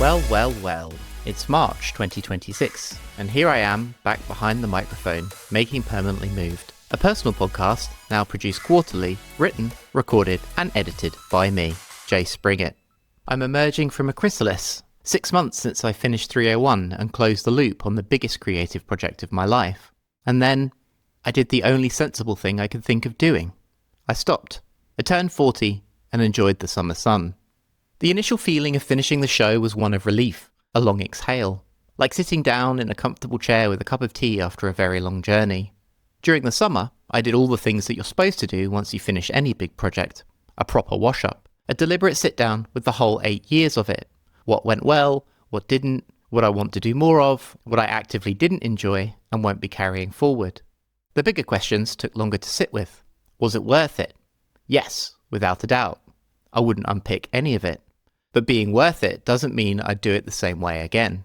Well, well, well. It's March 2026, and here I am, back behind the microphone, making Permanently Moved, a personal podcast now produced quarterly, written, recorded, and edited by me, Jay Springett. I'm emerging from a chrysalis, 6 months since I finished 301 and closed the loop on the biggest creative project of my life. And then, I did the only sensible thing I could think of doing. I stopped. I turned 40 and enjoyed the summer sun. The initial feeling of finishing the show was one of relief, a long exhale, like sitting down in a comfortable chair with a cup of tea after a very long journey. During the summer, I did all the things that you're supposed to do once you finish any big project. A proper wash-up, a deliberate sit-down with the whole 8 years of it. What went well, what didn't, what I want to do more of, what I actively didn't enjoy and won't be carrying forward. The bigger questions took longer to sit with. Was it worth it? Yes, without a doubt. I wouldn't unpick any of it. But being worth it doesn't mean I'd do it the same way again.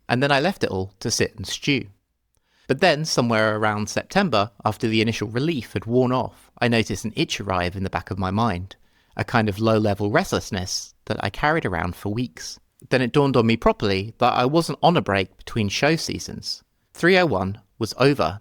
And then I left it all to sit and stew. But then, somewhere around September, after the initial relief had worn off, I noticed an itch arrive in the back of my mind, a kind of low-level restlessness that I carried around for weeks. Then it dawned on me properly that I wasn't on a break between show seasons. 301 was over.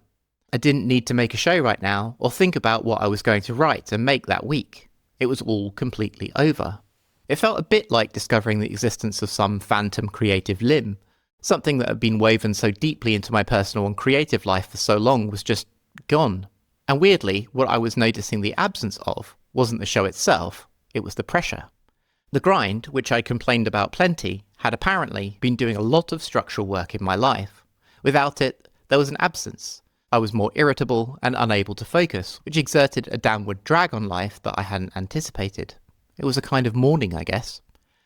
I didn't need to make a show right now, or think about what I was going to write and make that week. It was all completely over. It felt a bit like discovering the existence of some phantom creative limb. Something that had been woven so deeply into my personal and creative life for so long was just gone. And weirdly, what I was noticing the absence of wasn't the show itself, it was the pressure. The grind, which I complained about plenty, had apparently been doing a lot of structural work in my life. Without it, there was an absence. I was more irritable and unable to focus, which exerted a downward drag on life that I hadn't anticipated. It was a kind of mourning, I guess.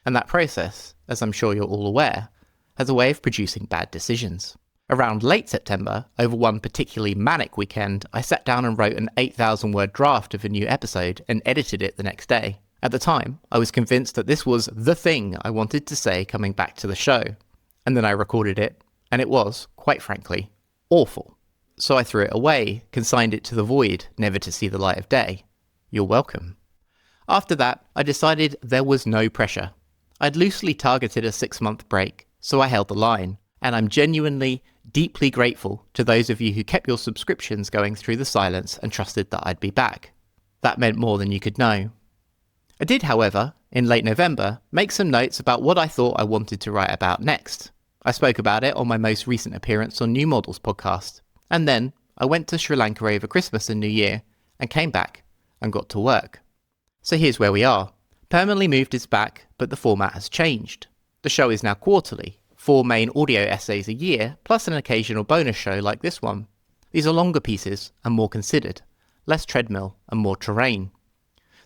And that process, as I'm sure you're all aware, has a way of producing bad decisions. Around late September, over one particularly manic weekend, I sat down and wrote an 8,000-word draft of a new episode and edited it the next day. At the time, I was convinced that this was the thing I wanted to say coming back to the show. And then I recorded it, and it was, quite frankly, awful. So I threw it away, consigned it to the void, never to see the light of day. You're welcome. After that, I decided there was no pressure. I'd loosely targeted a 6-month break, so I held the line, and I'm genuinely, deeply grateful to those of you who kept your subscriptions going through the silence and trusted that I'd be back. That meant more than you could know. I did, however, in late November, make some notes about what I thought I wanted to write about next. I spoke about it on my most recent appearance on New Models podcast, and then I went to Sri Lanka over Christmas and New Year, and came back and got to work. So here's where we are. Permanently Moved is back, but the format has changed. The show is now quarterly, 4 main audio essays a year, plus an occasional bonus show like this one. These are longer pieces and more considered, less treadmill and more terrain.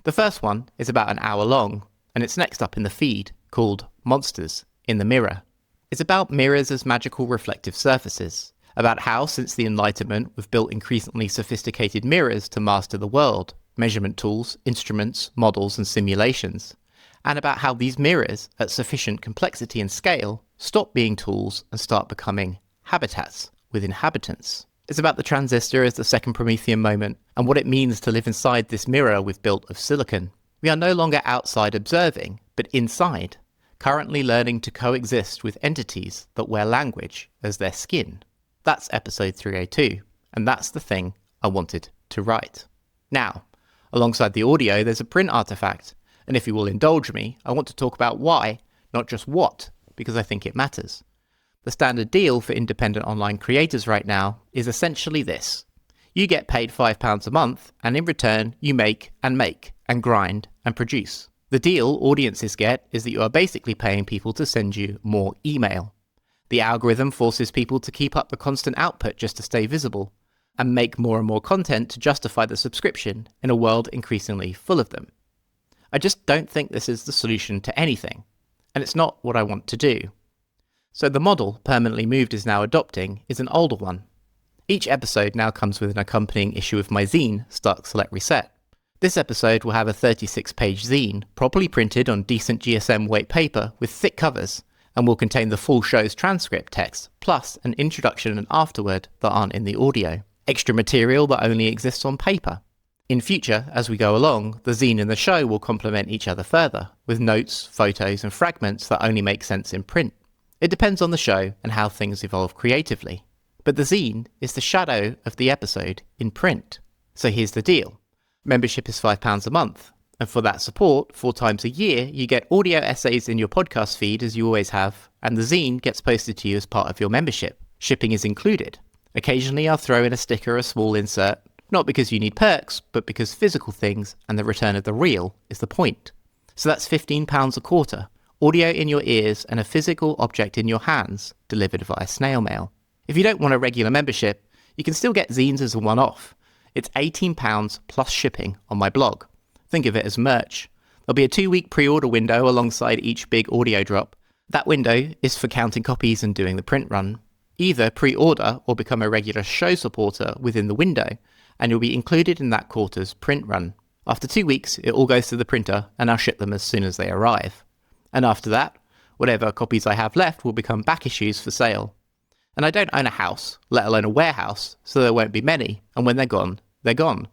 The first one is about an hour long, and it's next up in the feed, called Monsters in the Mirror. It's about mirrors as magical reflective surfaces, about how since the Enlightenment we've built increasingly sophisticated mirrors to master the world, measurement tools, instruments, models and simulations, and about how these mirrors, at sufficient complexity and scale, stop being tools and start becoming habitats with inhabitants. It's about the transistor as the second Promethean moment, and what it means to live inside this mirror we've built of silicon. We are no longer outside observing, but inside, currently learning to coexist with entities that wear language as their skin. That's episode 302, and that's the thing I wanted to write. Now, alongside the audio, there's a print artifact, and if you will indulge me, I want to talk about why, not just what, because I think it matters. The standard deal for independent online creators right now is essentially this. You get paid £5 a month, and in return, you make and grind and produce. The deal audiences get is that you are basically paying people to send you more email. The algorithm forces people to keep up the constant output just to stay visible, and make more and more content to justify the subscription in a world increasingly full of them. I just don't think this is the solution to anything, and it's not what I want to do. So the model Permanently Moved is now adopting is an older one. Each episode now comes with an accompanying issue of my zine, Start, Select, Reset. This episode will have a 36-page zine, properly printed on decent GSM weight paper with thick covers, and will contain the full show's transcript text, plus an introduction and afterword that aren't in the audio. Extra material that only exists on paper. In future, as we go along, the zine and the show will complement each other further, with notes, photos and fragments that only make sense in print. It depends on the show and how things evolve creatively. But the zine is the shadow of the episode in print. So here's the deal. Membership is £5 a month. And for that support, 4 times a year, you get audio essays in your podcast feed as you always have, and the zine gets posted to you as part of your membership. Shipping is included. Occasionally I'll throw in a sticker or a small insert, not because you need perks, but because physical things and the return of the real is the point. So that's £15 a quarter, audio in your ears and a physical object in your hands, delivered via snail mail. If you don't want a regular membership, you can still get zines as a one-off. It's £18 plus shipping on my blog. Think of it as merch. There'll be a 2-week pre-order window alongside each big audio drop. That window is for counting copies and doing the print run. Either pre-order or become a regular show supporter within the window, and you'll be included in that quarter's print run. After 2 weeks, it all goes to the printer and I'll ship them as soon as they arrive. And after that, whatever copies I have left will become back issues for sale. And I don't own a house, let alone a warehouse, so there won't be many, and when they're gone, they're gone.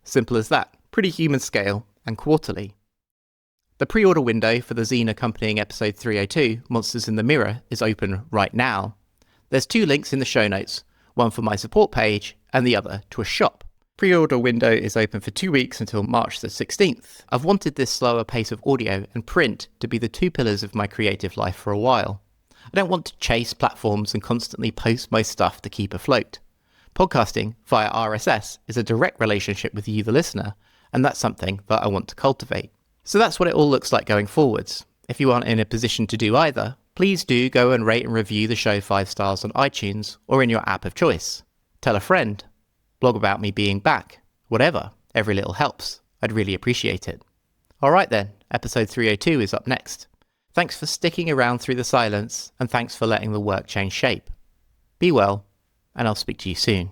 Simple as that. Pretty human scale, and quarterly. The pre-order window for the zine accompanying episode 302, Monsters in the Mirror, is open right now. There's 2 links in the show notes, one for my support page and the other to a shop. Pre-order window is open for 2 weeks until March the 16th. I've wanted this slower pace of audio and print to be the 2 pillars of my creative life for a while. I don't want to chase platforms and constantly post my stuff to keep afloat. Podcasting via RSS is a direct relationship with you, the listener, and that's something that I want to cultivate. So that's what it all looks like going forwards. If you aren't in a position to do either, please do go and rate and review the show 5 stars on iTunes or in your app of choice. Tell a friend. Blog about me being back. Whatever. Every little helps. I'd really appreciate it. Alright then, episode 302 is up next. Thanks for sticking around through the silence, and thanks for letting the work change shape. Be well, and I'll speak to you soon.